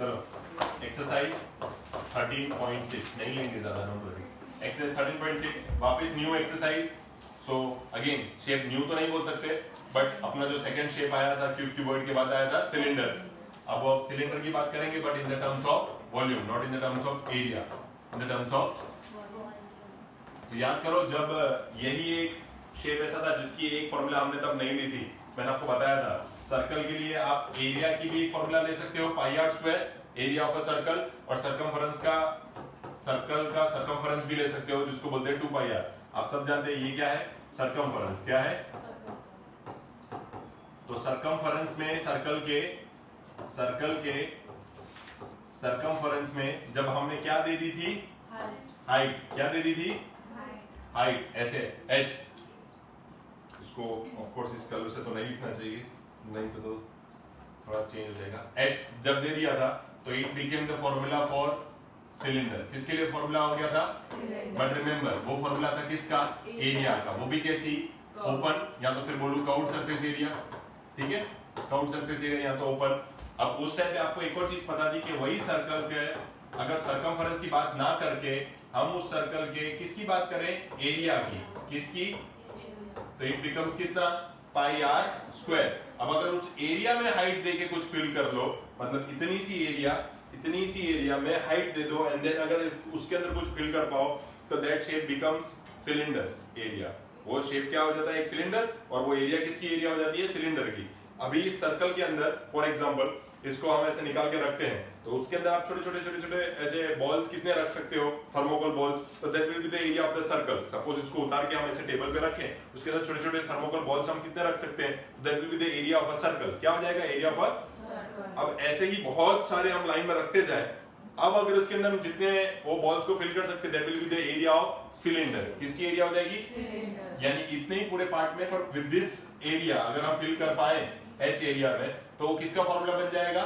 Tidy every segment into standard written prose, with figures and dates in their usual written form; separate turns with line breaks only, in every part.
चलो एक्सरसाइज 13.6 नहीं लेंगे ज्यादा नंबर। एक्सरसाइज 13.6 वापस new exercise. So again shape new तो नहीं बोल सकते, बट अपना जो सेकंड शेप आया था क्यूबॉइड के बाद आया था सिलेंडर। अब वो सिलेंडर की बात करेंगे but in the terms of volume, not in the terms of area, in the terms of. तो याद करो जब यही एक शेप ऐसा था जिसकी एक फॉर्मूला हमने तब नहीं ली थी, मैंने आपको बताया था सर्कल के लिए आप एरिया की भी एक फॉर्मूला ले सकते हो, pi are square, area of a circle, और सर्कमफरेंस का सर्कल का सर्कमफरेंस भी ले सकते हो जिसको बोलते हैं 2 पाई आर। आप सब जानते हैं ये क्या है, सर्कमफरेंस क्या है। तो सर्कमफरेंस में सर्कल के सर्कमफरेंस में जब हमने क्या दे दी थी, हाइट, क्या दे दी थी, हाइट, ऐसे h। इसको ऑफ कोर्स इस कलर से तो नहीं लिखना चाहिए, नहीं तो थोड़ा चेंज हो जाएगा। h जब दे दिया था तो it became the formula for cylinder. किसके लिए फॉर्मूला हो गया था, बट रिमेंबर वो फॉर्मूला था किसका, एरिया का। वो भी कैसी, ओपन, या तो फिर बोलूं कर्व्ड सरफेस एरिया, ठीक है, कर्व्ड सरफेस एरिया या तो ओपन। अब उस टाइम पे आपको एक और चीज पता थी कि वही सर्कल के अगर सर्कमफरेंस की बात ना करके हम उस सर्कल के किसकी बात करें, एरिया की, किसकी, तो इट बिकम्स कितना, पाई आर स्क्वायर। अब अगर उस एरिया में हाइट देके कुछ फिल कर लो, मतलब इतनी सी एरिया में हाइट दे दो एंड देन अगर उसके अंदर कुछ फिल कर पाओ तो that shape becomes cylinders area. वो शेप क्या हो जाता है, एक सिलेंडर, और वो एरिया किसकी एरिया हो जाती है, सिलेंडर की। अभी इस सर्कल के अंदर फॉर एग्जांपल इसको हम ऐसे निकाल के रखते हैं, तो उसके अंदर आप छोटे छोटे ऐसे बॉल्स कितने रख सकते हो, थर्मोकोल बॉल्स, तो that will be the area of the circle. Suppose इसको उतार के हम ऐसे टेबल पे रखें, उसके अंदर छोटे छोटे थर्मोकोल बॉल्स हम कितने रख सकते हैं, that will be the area of a circle. क्या हो जाएगा, एरिया ऑफ अ। अब ऐसे ही बहुत सारे हम लाइन में रखते जाए, अब अगर इसके अंदर हम जितने वो बॉल्स को फिल कर सकते हैं that will be the area of cylinder. किसकी एरिया हो जाएगी, सिलेंडर। यानी इतने ही पूरे पार्ट में, पर विद दिस एरिया अगर हम फिल कर पाए एच एरिया में, तो किसका फॉर्मूला बन जाएगा,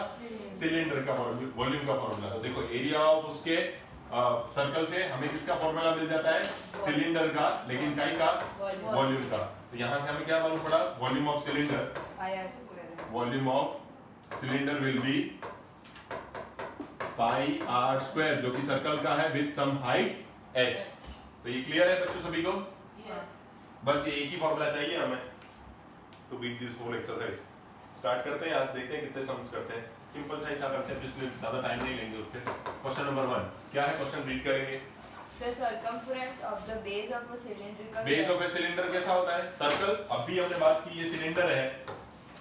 सिलेंडर का वॉल्यूम का फॉर्मूला। तो देखो एरिया ऑफ उसके सर्कल से हमें किसका फॉर्मूला मिल जाता है, सिलेंडर का, लेकिन काई का, वॉल्यूम का। तो यहां से हमें क्या मालूम पड़ा, volume of cylinder, volume of cylinder will be pi are square, जो कि सर्कल का है विद सम हाइट h। तो ये क्लियर है बच्चों सभी को, बस ये एक ही फॉर्मूला चाहिए हमें to beat this whole exercise. Start करते हैं, आज देखते हैं कितने सम्स करते हैं। सिंपल सा ही था कंसेप्ट, इसलिए ज्यादा टाइम नहीं लेंगे उस पे। क्वेश्चन नंबर 1 क्या है, क्वेश्चन रीड करेंगे।
The circumference of the base of a cylindrical
base of a cylinder कैसा होता है, सर्कल। अब भी हमने बात की ये सिलेंडर है,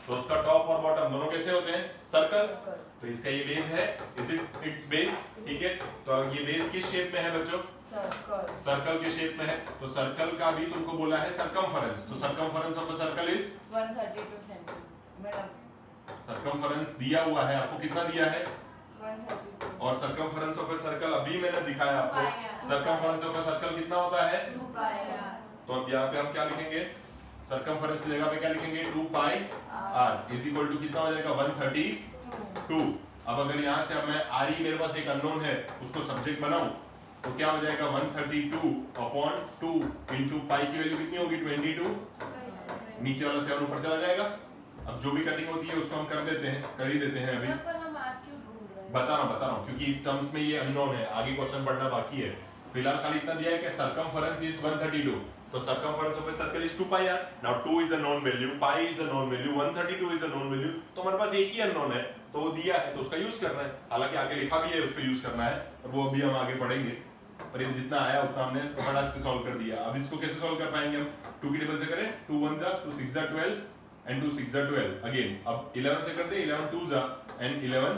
तो उसका टॉप और बॉटम दोनों कैसे होते हैं, सर्कल। तो इसका ये बेस है, इज इट इट्स बेस, ठीक है। तो ये बेस किस शेप में है बच्चों, सर्कल के शेप में है। तो सर्कल का भी तुमको बोला है सर्कमफरेंस, तो circumference of a circle is
132 centimetre.
Circumference दिया हुआ है आपको, कितना दिया है,
132।
और सर्कमफरेंस ऑफ अ सर्कल अभी मैंने दिखाया आपको, सर्कमफरेंस ऑफ अ सर्कल कितना होता है,
2 पाई आर।
तो अब यहाँ पे हम क्या लिखेंगे, सर्कमफरेंस की जगह पे क्या लिखेंगे, 2 pi are is equal to कितना हो जाएगा, 132। अब अगर यहाँ से मैं आर ही मेरे पास एक अननोन है उसको सब्जेक्ट बनाऊं, तो क्या हो जाएगा 132 अपॉन 2 इंटू पाई की वैल्यू कितनी होगी, 22, नीचे वाला 7 ऊपर चला जाएगा। अब जो भी कटिंग होती है उसको हम कर ही देते हैं अभी।
पर हम आर क्यों ढूंढ रहे हैं,
बता रहा हूँ क्योंकि इस टर्म्स में ये अननोन है, आगे क्वेश्चन पढ़ना बाकी है। फिलहाल खाली इतना दिया है कि सर्कमफरेंस इज 132, तो circumference of a circle is 2 pi R. Now 2 is a known value, pi is a known value, 132 is a known value, तो हमारे पास एक ही अननोन है, तो वो दिया है तो उसका यूज करना है। हालांकि आगे लिखा भी है उसको यूज करना है, और वो अभी हम आगे पढ़ेंगे। पर ये जितना आया उतना हमने फटाफट से सॉल्व कर दिया। अब इसको कैसे सॉल्व कर पाएंगे हम, 2 की टेबल से करें, 2 1 जा 2 6 जा 12 एंड 2 6 जा 12 अगेन। अब 11 से करते, 11 2 जा एंड 11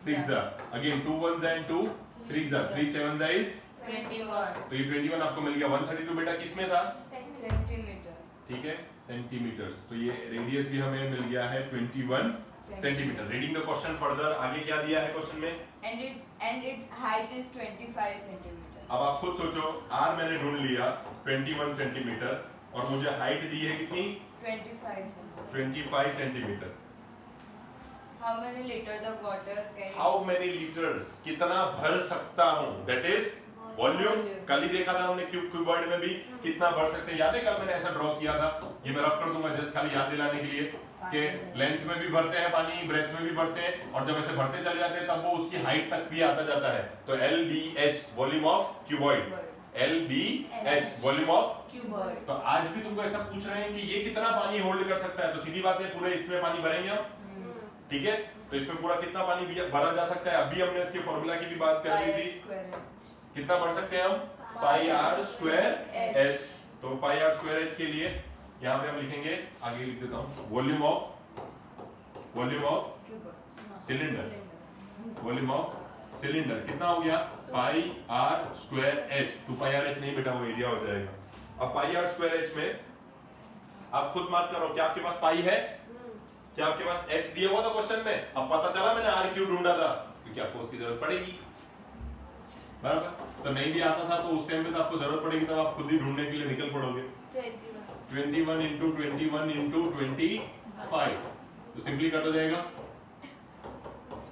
6 जा अगेन, 2 1 जा एंड 2 3 जा 3 7 जा इज
21।
तो ये 21 आपको मिल गया। 132 बेटा किसमें था,
सेंटीमीटर,
ठीक है, सेंटीमीटर्स। तो ये रेडियस भी हमें मिल गया है 21 centimetre. Reading the question further, आगे क्या दिया है क्वेश्चन में,
and it's height is 25 centimetre.
अब आप खुद सोचो, आर मैंने ढूंढ लिया 21 सेंटीमीटर, और मुझे हाइट दी है कितनी, 25 centimetre.
How many litres of water can,
how many litres, कितना भर सकता हूं, दैट इज वॉल्यूम। कल ही देखा था हमने क्यूबॉइड में भी कितना भर सकते हैं, याद है कल मैंने ऐसा ड्रॉ किया था, ये मैं रफ कर दूंगा जस्ट खाली याद दिलाने के लिए। कि लेंथ में भी भरते हैं पानी, ब्रेथ में भी भरते हैं, और जब ऐसे भरते चले जाते हैं तब वो उसकी हाइट तक भी आता जाता है। तो LBH volume of cuboid, LBH volume of
cuboid.
तो आज भी तुमको ऐसा पूछ रहे हैं कि ये कितना पानी होल्ड कर सकता है, तो सीधी बात है पूरे इसमें पानी भरेंगे हम, ठीक है। तो इसमें पूरा कितना पानी भरा जा सकता है, अभी हमने इसके फॉर्मूला की भी बात कर ली थी, कितना भर सकते हैं हम, पाई आर स्क्वायर एच। तो पाई आर स्क्वायर एच के लिए यहाँ पे हम लिखेंगे, आगे लिख देता हूँ, volume of cylinder, volume of cylinder कितना हो गया, pi are square h. 2 pi r h नहीं बेटा, वो एरिया हो जाएगा। अब पाई आर स्क्वायर एच में आप खुद बात करो, क्या आपके पास पाई है, क्या आपके पास एच दिया हुआ था क्वेश्चन में, अब पता चला मैंने आर क्यू ढूंढा था, क्योंकि आपको उसकी जरूरत पड़ेगी, बराबर। तो नहीं भी आता था तो उस टाइम पे तो आपको जरूरत पड़ेगी, तब आप खुद ही ढूंढने के लिए निकल पड़ोगे। 21 into 21 into 25, तो सिंपली कट हो जाएगा।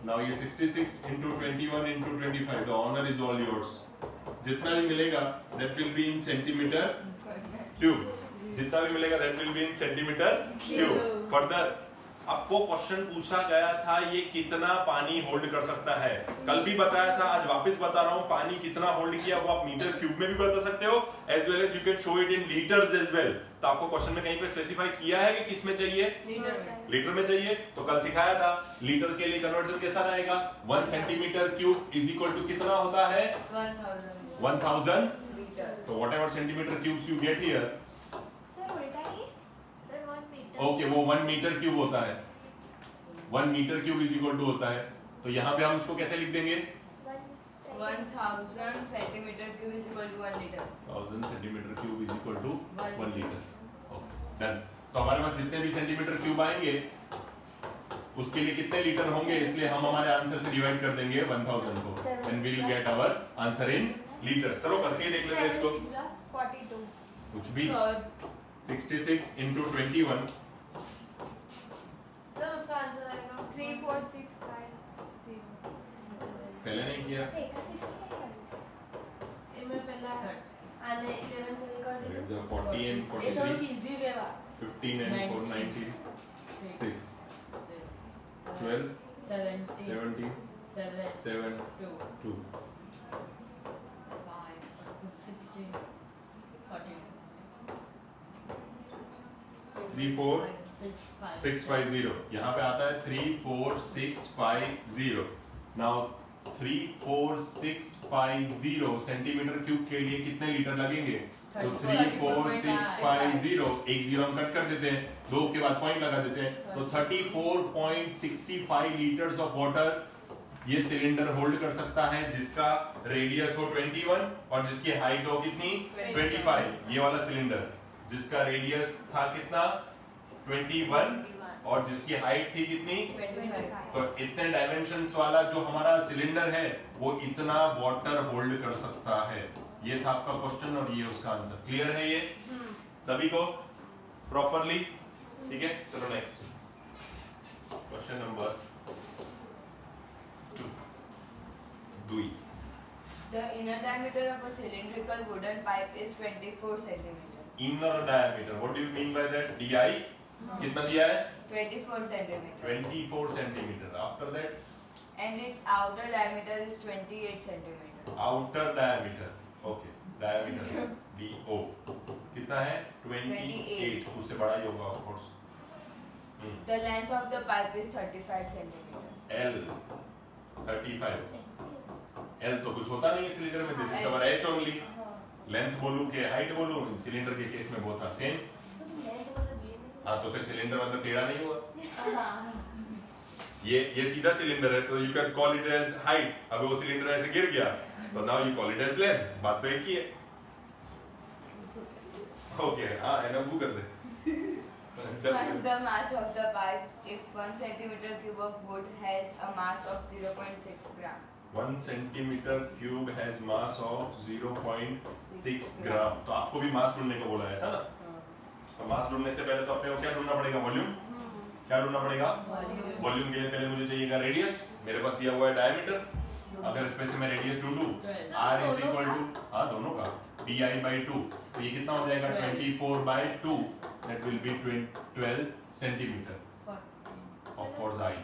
नाउ ये 66 into 21 into 25, the honor is all yours। जितना भी मिलेगा that will be in centimeter cube, जितना भी मिलेगा that will be in centimeter cube। Further आपको क्वेश्चन पूछा गया था ये कितना पानी होल्ड कर सकता है, कल भी बताया था, आज वापस बता रहा हूं, पानी कितना होल्ड किया वो आप मीटर क्यूब में भी बता सकते हो, as well as you can show it in litres as well. तो आपको क्वेश्चन में कहीं पे स्पेसिफाई किया है कि किस में चाहिए, लीटर में चाहिए, तो कल सिखाया था। लीटर के लिए कन्वर्जन कैसा रहेगा, 1 centimetre cube is equal to कितना होता है, 1000 लीटर। तो whatever centimetre cubes you get here, okay वो 1 मीटर क्यूब होता है, 1 metre cube is equal to होता है। तो यहाँ पे हम इसको कैसे लिख देंगे,
1000 centimetre cube is equal to 1 litre,
1000 centimetre cube is equal to 1 litre. Okay done. तो हमारे पास जितने भी सेंटीमीटर क्यूब आएंगे उसके लिए कितने लीटर होंगे, इसलिए हम हमारे आंसर से डिवाइड कर देंगे 1000 को, and we will get our answer in litres. चलो करके देख लेते हैं इसको,
42
कुछ भी 66 into 21,
सर उसका आंसर आएगा
34650।
पहले नहीं किया,
मैं पहला आने 11 से निकाल दी
जो 40 and
ये थोड़ा
43,
इजी वे वा
15 and 4 19, 6 12 17 7 2 34650, यहाँ पे आता है 34650। नाउ 34650 सेंटीमीटर क्यूब के लिए कितने लीटर लगेंगे, तो 34650, एक जीरो हम कट कर देते हैं, 2 के बाद पॉइंट लगा देते हैं, तो 34.65 लीटर्स ऑफ वाटर ये सिलेंडर होल्ड कर सकता है, जिसका रेडियस हो 21 और जिसकी हाइट हो कितनी 25। ये वाला सिलेंडर जिसका रेडियस था कितना 21 और जिसकी हाइट थी कितनी
25।
तो इतने डायमेंशंस वाला जो हमारा सिलेंडर है वो इतना वाटर होल्ड कर सकता है। ये था आपका क्वेश्चन और ये उसका आंसर। क्लियर है ये सभी को प्रॉपरली? ठीक है, चलो next question number 2।
The inner diameter of a cylindrical wooden pipe is 24 centimeter.
Inner diameter, what do you mean by that? DI कितना दिया है
24 centimeter.
24 centimeter. After that
And its outer diameter is 28 centimeter.
outer diameter, okay, diameter DO कितना है 28, उससे बड़ा ही होगा of course।
The length of the pipe is 35 centimeter.
L 35, L तो कुछ होता नहीं सिलेंडर में, this is our H only. Length बोलूं कि हाइट बोलूं, सिलेंडर के केस में बहुत था सेम। हाँ तो फिर सिलेंडर मतलब टेढ़ा नहीं हुआ। ये सीधा सिलेंडर है तो you can call it as height. अब वो सिलेंडर ऐसे गिर गया तो now you call it as length. बात तो एक ही है। ओके हाँ एनबू कर दे।
Find the mass of the pipe if 1 centimeter cube of wood has a mass of 0.6 gram.
1 centimeter cube has mass of 0.6 ग्राम। तो आपको भी मास ढूंढने को बोला है ऐसा ना? तो मास ढूंढने से पहले तो अपने को क्या ढूंढना पड़ेगा? वॉल्यूम। क्या ढूंढना पड़ेगा? वॉल्यूम के लिए पहले मुझे चाहिएगा रेडियस। मेरे पास दिया हुआ है डायमीटर। अगर इसमें से मैं रेडियस ढूंढूं r इज इक्वल टू हाँ दोनों का di/2, तो ये कितना हो जाएगा 24/2, that will be 12 centimetre. Of course I.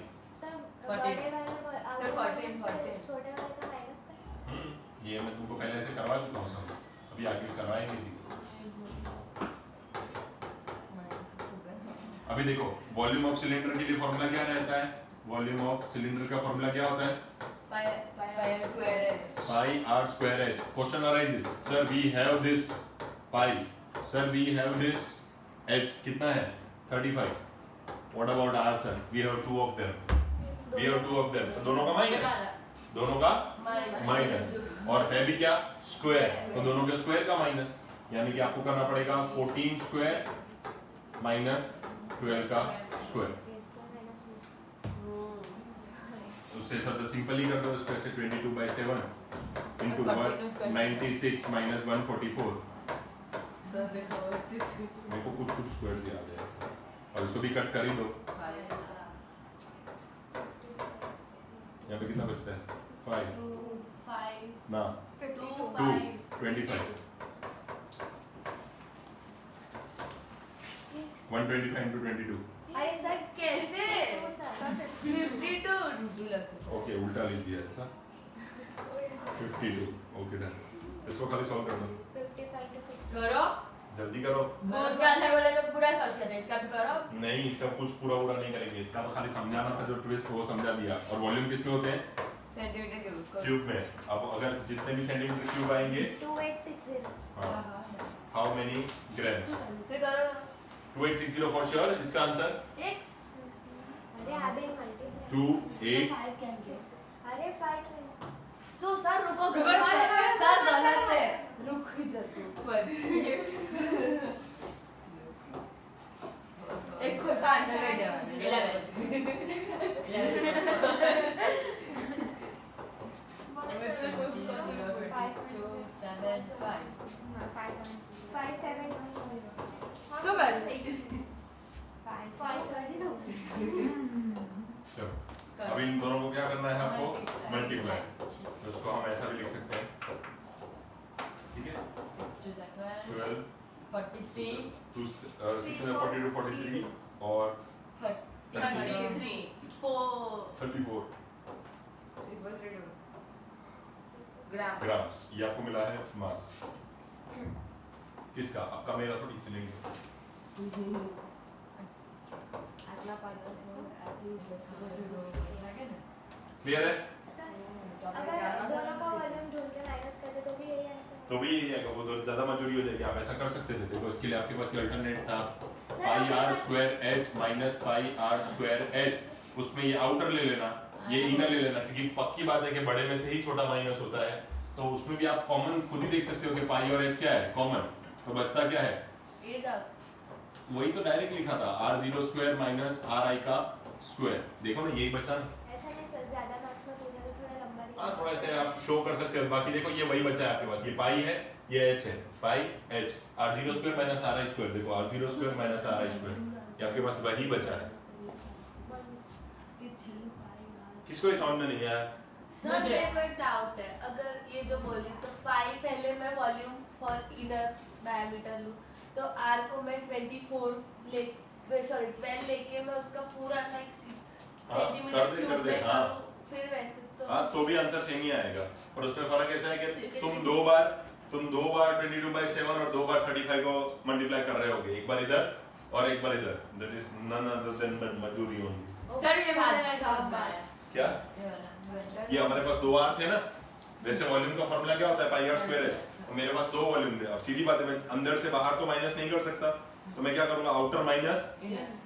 Sir
14
बड़े वाले को आगे वाले
14,
से
14
छोटे वाले का माइनस कर।
ये मैं तुमको पहले ऐसे करवा चुका हूँ सब, अभी आगे करवाएंगे भी। अभी देखो वॉल्यूम ऑफ सिलेंडर के लिए फॉर्मूला क्या रहता है? वॉल्यूम ऑफ सिलेंडर का फॉर्मूला क्या होता है?
Pi square h.
Pi r square h. Question arises, sir we have this pi, sir we have this h, कितना है? 35. What about r sir? We have two of them. We have two of them. तो दोनों का minus, दोनों का minus, और है भी क्या? स्क्वायर, तो दोनों के स्क्वायर का माइनस, यानी कि आपको करना पड़ेगा 14 स्क्वायर माइनस 12 का स्क्वायर।
इसको माइनस
उससे सब सिंपल ही कर दो, इसको ऐसे 22/7 into 96 minus 144।
सर देखो
मेरे को कुछ स्क्वायर्स याद है ऐसे, और इसको भी कट कर ही दो। यहाँ पे कितना बचता है? 5 ना 2 25 125 into 22।
अरे सर
कैसे? 52
ओके उल्टा लिख दिया ऐसा 52। ओके डन, इसको खाली सॉल्व कर दो,
55 to 50
करो
जल्दी करो।
वो उसका आंसर बोले तो पूरा सॉल्व कर दे, इसका भी करो।
नहीं इसका कुछ पूरा नहीं करेंगे, इसका तो खाली समझाना था, जो ट्विस्ट वो समझा दिया। और वॉल्यूम किसमें होते हैं?
Centimetre cube.
क्यूब में। अब अगर जितने भी सेंटीमीटर क्यूब आएंगे
2860
हाउ मेनी ग्राम्स?
से करो
2860 फॉर श्योर। इसका आंसर
x
अरे आधे मल्टीप्लाई
2 8
5 कैंसिल।
अरे 5
सो सर रुको
रुको,
सर गलत है, रुक जा तू।
एक खोटा आंसर है क्या?
11
सो बैड
चलो अब इन दोनों को क्या करना है आपको?
Multiply.
मल्टीप्लाई। तो इसको हम ऐसा भी लिख सकते हैं, ठीक है? 12
43
2 642 43 और
33 4
34
ग्राम।
ग्राम्स। ये आपको मिला है मास। किसका? आपका, मेरा थोड़ी सी लेंगे। क्लियर है?
अगर दोनों का वॉल्यूम ढूंढ के माइनस कर दे तो भी यही आंसर
तो भी यही आएगा, वो तो ज्यादा मजबूरी हो जाएगी। आप ऐसा कर सकते थे, देखो इसके लिए आपके पास ये अल्टरनेट था pi are square h minus pi are square h. उसमें ये आउटर ले लेना, ये इनर ले लेना, क्योंकि पक्की बात है कि बड़े में से ही छोटा माइनस होता है। तो उसमें भी आप कॉमन खुद ही देख सकते हो कि पाई और एच क्या है कॉमन, तो बचता क्या है? वही तो डायरेक्ट लिखा था r0 स्क्वायर माइनस ri का स्क्वायर। देखो ना यही बचा ना।
ऐसा नहीं सर, ज्यादा मार्क्स में पूछा तो थोड़ा लंबा दिखा।
हाँ थोड़ा ऐसे आप शो कर सकते हो। बाकी देखो ये वही बचा है आपके पास, ये पाई है, ये h है, पाई h r0 square minus ri square. देखो r0 square minus ri square, ये आपके पास वही बचा है। किसको ये समझ में नहीं आया?
सर मेरे को एक डाउट है, अगर ये जो बोली तो पाई पहले मैं वॉल्यूम फॉर इनर डायमीटर लूं तो r को मैं 12 लेके मैं उसका पूरा लाइक सेंटीमीटर
कर दे,
क्यूब में
हाँ।
करूं, फिर वैसे तो
हाँ तो भी आंसर सेम ही आएगा। और उसमें फर्क ऐसा है कि तुम दो बार 22/7 और 2 बार 35 को मल्टीप्लाई कर रहे होगे, एक बार इधर और एक बार इधर। That is none other than मजूरी ओनली।
सर ये मैंने जवाब पाया।
क्या? ये हमारे पास दो आर थे ना, वैसे वॉल्यूम का फॉर्मूला क्या होता है? पाई आर स्क्वायर एच। तो मेरे पास दो वॉल्यूम थे। अब सीधी बात है, मैं अंदर से बाहर तो माइनस नहीं कर सकता, तो मैं क्या करूंगा? Outer minus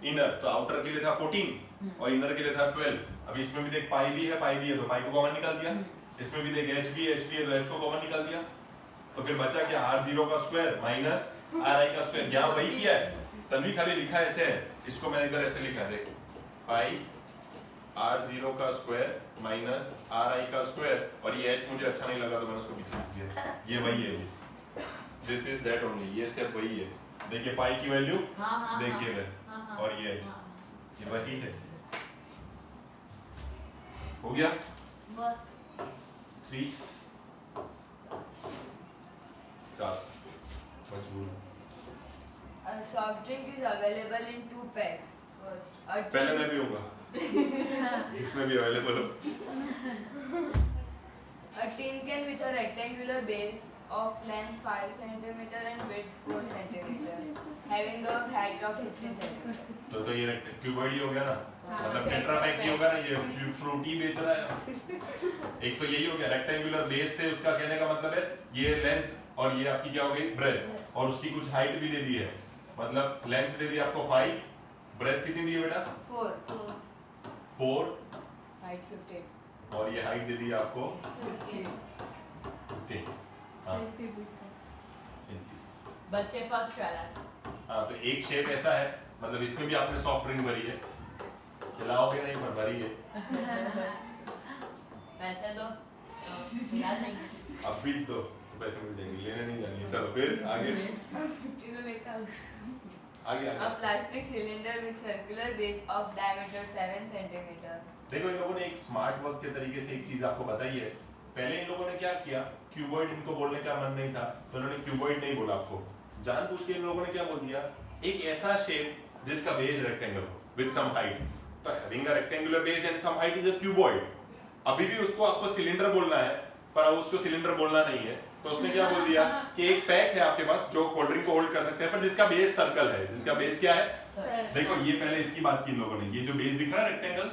inner. तो आउटर के लिए था 14 और इनर के लिए था 12। अब इसमें भी देख पाई भी है, पाई भी है, तो पाई को कॉमन निकाल दिया। इसमें भी देख एच भी है, तो एच को कॉमन निकाल दिया। तो फिर बचा क्या? r0 का स्क्वायर माइनस ri का स्क्वायर। यहाँ वही किया है, तन्वी खाली लिखा है ऐसे है, इसको मैंने इधर ऐसे लिखा है। देख पाई r0 का स्क्वायर माइनस ri का स्क्वायर, और ये h मुझे अच्छा नहीं लगा तो मैंने उसको पीछे लिख दिया। ये वही है, दिस इज दैट ओनली। ये स्टेप वही है। देखिए पाई की वैल्यू, देखिए इधर, और ये h, ये वही है। हो गया?
बस
3 4 मजबूर।
A soft drink is available in 2 packs. First, a
पहले
tea-
मैं भी होगा। जिसमें भी अवेलेबल हो।
A tin can with a rectangular base of length 5 cm and width 4 cm, having a height of 15 cm.
तो ये क्यूबॉइड ही हो गया ना, मतलब टेट्रापैक ही होगा ना, ये फ्रूटी बेच रहा है। एक तो यही हो गया रेक्टेंगुलर बेस से, उसका कहने का मतलब है ये लेंथ और ये आपकी क्या हो गई ब्रेथ, और उसकी कुछ हाइट भी दे दी है, मतलब लेंथ दे दी आपको 5, ब्रेथ कितनी दी है बेटा 4,
Height 15.
और ये हाइट दे दी आपको
15.
15। हाँ
बस ये फर्स्ट वाला
हाँ, तो एक शेप ऐसा है, मतलब इसमें भी आपने सॉफ्ट ड्रिंक भरी है, खिलाओगे नहीं पर भरी है।
पैसे दो याद नहीं
अब भी दो तो पैसे मिल जाएंगे, लेने नहीं जाएंगे। चलो फिर आगे आगे
A plastic cylinder with circular base of diameter 7 cm.
देखो इन लोगों ने एक स्मार्ट वर्क के तरीके से एक चीज आपको बताई है। पहले इन लोगों ने क्या किया, क्यूबॉइड इनको बोलने का मन नहीं था तो इन्होंने क्यूबॉइड नहीं बोला आपको, जानबूझ के इन लोगों ने क्या बोल दिया, एक ऐसा शेप जिसका बेस रेक्टेंगल हो विद सम हाइट। तो having a rectangular base and some height is a cuboid. अभी भी उसको आपको सिलेंडर बोलना है, पर अब उसको सिलेंडर बोलना नहीं है, तो उसने क्या बोल दिया कि एक पैक है आपके पास जो कोल्ड ड्रिंक को होल्ड कर सकते हैं, पर जिसका बेस सर्कल है, जिसका बेस क्या है, देखो ये पहले इसकी बात की इन लोगों ने, ये जो बेस दिख रहा है रेक्टेंगल,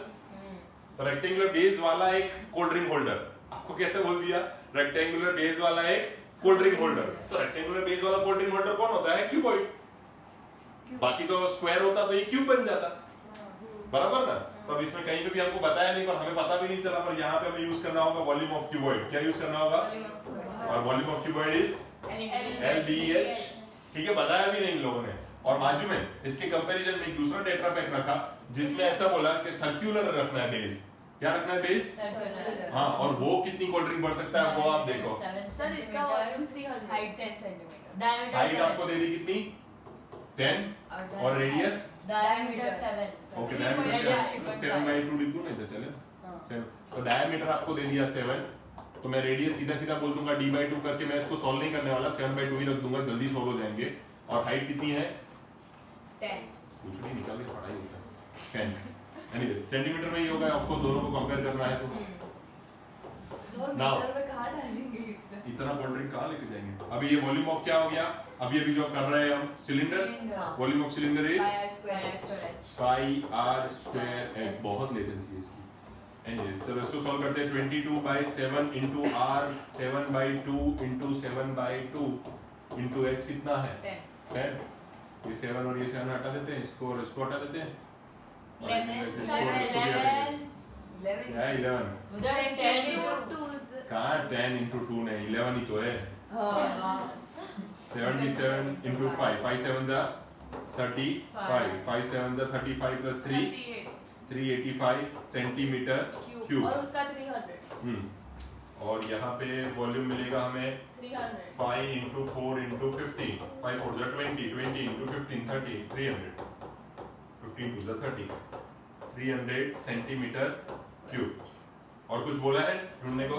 तो रेक्टेंगुलर बेस वाला एक कोल्ड ड्रिंक होल्डर, आपको कैसे बोल दिया, रेक्टेंगुलर बेस वाला एक कोल्ड ड्रिंक होल्डर। तो रेक्टेंगुलर बेस वाला कोल्ड ड्रिंक होल्डर कौन होता है, क्यूबॉइड। बाकी तो स्क्वायर होता तो ये क्यूब बन जाता, बराबर ना। तो अब इसमें कहीं पे भी हमको बताया नहीं, पर हमें पता भी नहीं चला, पर यहाँ पे हमें यूज करना होगा वॉल्यूम ऑफ क्यूबॉइड। क्या यूज करना होगा, और volume of cuboid is LBH। ठीक है, बताया भी नहीं इन लोगों ने। और बाजू में इसके कंपैरिजन में एक दूसरा टेट्रापैक रखा जिसमें ऐसा बोला कि सर्कुलर रखना है बेस। क्या रखना है बेस, हाँ, और वो कितनी कोल्ड ड्रिंक भर सकता है वो आप देखो।
सर इसका volume 300,
Height 10 cm.
Diameter
height आपको दे दी कितनी 10, और radius
diameter 7
okay,
Radius
diameter 7/2 लिख दूं नहीं तो चले। तो डायमीटर आपको दे दिया 7, तो मैं रेडियस सीधा सीधा बोल दूंगा d/2 करके, मैं इसको सॉल्व नहीं करने वाला, 7/2 ही रख दूंगा, जल्दी सॉल्व हो जाएंगे। और हाइट कितनी है
10.
कुछ नहीं, निकाल के पढ़ाई होता है 10। एनीवे सेंटीमीटर में ही होगा, आपको दोनों को कंपेयर करना है तो Now.
मीटर में कहाँ डालेंगे इतना?
इतना कोल्ड ड्रिंक कहाँ लेके जाएंगे। अभी ये वॉल्यूम ऑफ क्या हो गया, अभी जो कर रहे हैं हम cylinder, volume of cylinder is
Pi r square h.
Pi are square H. बहुत लेटेंसी है इसकी। एनीवे चलो इसको सॉल्व करते हैं। 22/7 into R 7/2 into 7/2 into H कितना है 10। ये 7 और ये 7 हटा देते हैं, इसको और इसको हटा देते हैं,
11
क्या है 11,
उधर 10 into
2
कहाँ 10 इंटू 2 नहीं 11 ही तो है। 77 इंटू 5, 5 7 जा 35, 5 7 जा 35 प्लस 3 385 सेंटीमीटर क्यूब।
और उसका 300
और यहाँ पे वॉल्यूम मिलेगा हमें
300
5 इंटू 4 इंटू 15, 5 4 जा 20, 20 इंटू 15 30, 300, 15 2 जा 30, 300 सेंटीमीटर क्यूब। और कुछ बोला है ढूंढने को,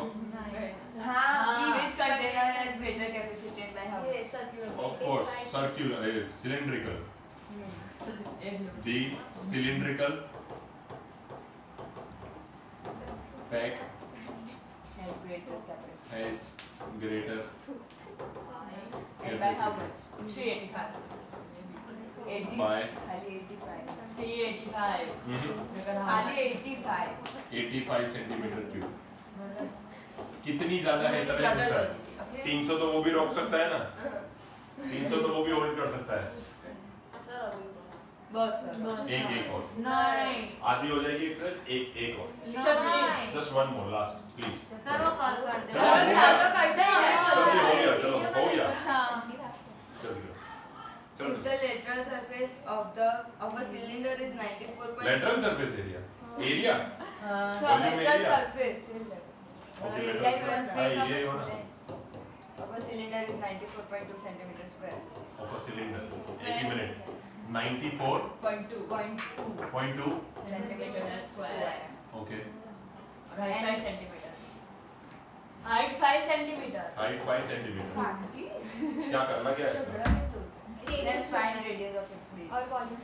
Which container has greater capacity by how
ये
much?
Circular
of course circular cylindrical, the cylindrical pack
Has greater capacity.
Has greater
And by how much?
385
80.
By?
खाली 85.
385
खाली 85.
85 सेंटीमीटर क्यूब। कितनी ज्यादा है इतना ही पूछा है। 300 तो वो भी रोक सकता है ना, 300 तो वो भी होल्ड कर सकता है।
सर अभी
बस सर.
एक और
नहीं
आधी हो जाएगी एक्सरसाइज, एक और,
नहीं
just one more last please.
Sir वो कॉल कर दे
चलो,
तो करते हैं.
जल्दी हो गया, चलो हो गया, जल्दी चलो।
If the lateral surface of a cylinder is 94.
Lateral surface area
So
Volume
lateral
area.
surface.
Okay,
Area
lateral
is
surface.
one
हाँ, area हो ना।
of a cylinder is 94.2 centimeter square.
Of a cylinder, एक ही मिनट, 94.2
0.2 centimeter square.
Okay,
Right 5 centimeter height 5 centimeter
height 5 centimeter.
शांति.
क्या करना क्या है इसमें?
Let's find radius of its base.
और वॉल्यूम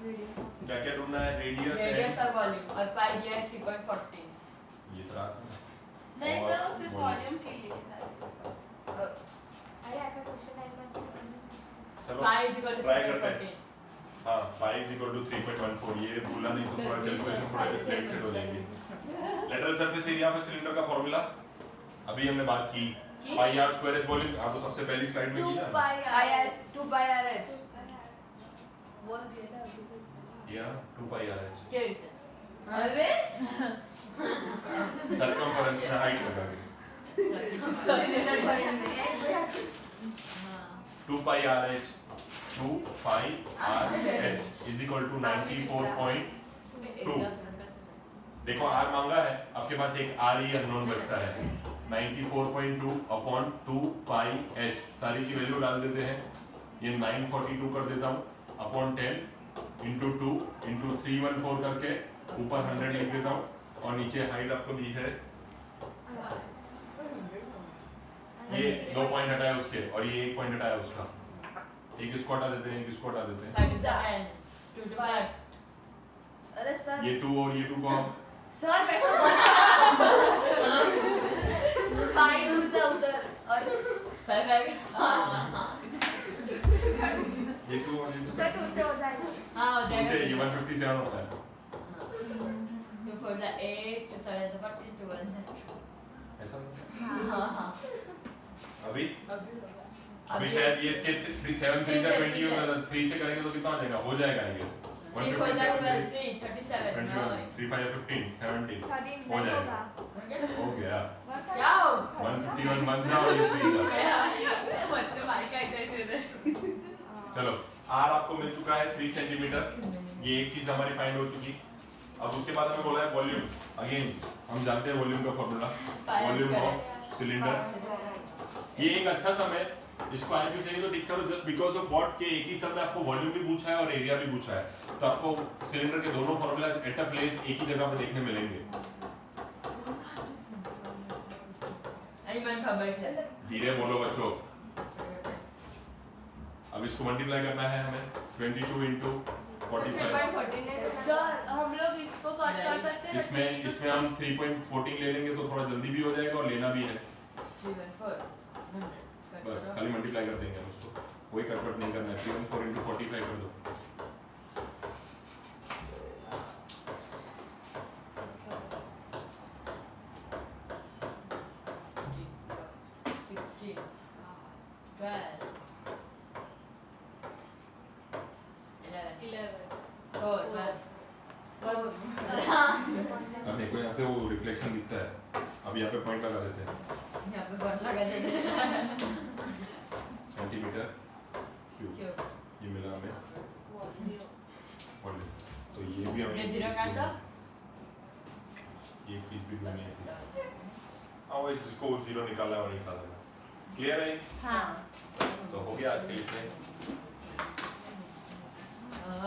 क्या क्या ढूंढना है? रेडियस
रेडियस और वॉल्यूम और पाई दिया है 3.14
ये त्रास है।
नहीं
और
सर वो सिर्फ
volume।
वॉल्यूम के लिए था ऐसा।
अरे आपका क्वेश्चन टाइम में
चलो
pi is equal to
try करते हैं।
3.14
हाँ पाई इज इक्वल टू 3.14 ये भूलना नहीं तो थोड़ा कैलकुलेशन थोड़ा लेट सेट हो जाएंगे। Lateral surface area of cylinder का फॉर्मूला अभी हमने बात की pi are square H volume आप तो सबसे पहली स्लाइड में
2
की ना
pi
pi r
R
2 pi r h
बोल दिया था अभी तक।
या 2 पाई आर एच
क्या રીતે
अरे
सर्कमफरेंस में हाइट लगा के
सिलेंडर पॉइंट में है
2 pi r h 2 pi r h is equal to 94.2 देखो r मांगा है आपके पास एक r ही अननोन बचता है 94.2 अपॉन 2 pi h सारी की वैल्यू डाल देते हैं ये 942 कर देता हूँ अपॉन 10 इंटू 2 इंटू 314 करके ऊपर 100 लिख देता हूँ और नीचे हाइट आपको दी है ये 2 पॉइंट हटाया उसके और ये 1 पॉइंट हटाया उसका एक इसको हटा देते हैं एक इसको हटा देते हैं
37 2 to 5
अरे सर
ये 2 और ये 2 को हम
सर कैसे पाई दूसरा उधर और
5
ये 2 और ये 2
सर 2 से हो जाएगा
हाँ हो
से
जाएगा
ये 157 होता है
2 4 8 2 7 14 2 1
ऐसा
हाँ हाँ
अभी
अभी होगा
अभी शायद ये इसके 3 7 3 का 20 होगा तो 3 से करेंगे तो कितना हो जाएगा हो जाएगा आई गेस
3 4 7 3 37 no
3 5 15 17
13
हो जाएगा
होगा
हो गया
क्या हो
151 वन सा और ये 3 सा
बच्चे मार के आते थे
चलो आर आपको मिल चुका है 3 सेंटीमीटर ये एक चीज हमारी फाइंड हो चुकी अब उसके बाद हमें बोला है वॉल्यूम अगेन हम जानते हैं वॉल्यूम का फॉर्मूला वॉल्यूम ऑफ सिलेंडर ये एक अच्छा सम है इसको आगे चाहिए तो टिक करो जस्ट बिकॉज ऑफ व्हाट के एक ही सम में आपको वॉल्यूम भी पूछा है और एरिया भी पूछा है तो आपको सिलेंडर के दोनों फॉर्मूला एट अ प्लेस एक ही जगह पे देखने मिलेंगे
अनिमन खबर से
धीरे बोलो बच्चों अब इसको मल्टीप्लाई करना है हमें 22 into 45
सर हम लोग इसको कट कर सकते हैं
इसमें हम 3.14 ले लेंगे तो थोड़ा जल्दी भी हो जाएगा और लेना भी है
3 4
बस खाली मल्टीप्लाई कर देंगे हम उसको कोई कटवट नहीं करना है 314 into 45 कर दो अब देखो यहाँ से वो रिफ्लेक्शन दिखता है अब यहाँ पे पॉइंट लगा देते हैं
यहाँ पे बन लगा देते
सेंटीमीटर क्यूब
क्यों
ये मिला हमें वॉल्यूम तो ये भी हमें
ये जीरो काट दो
ये चीज भी ढूंढनी है हाँ वही जिसको जीरो निकाला है वो निकाल देना क्लियर है
हाँ
तो हो गया आज के लिए इतना ही।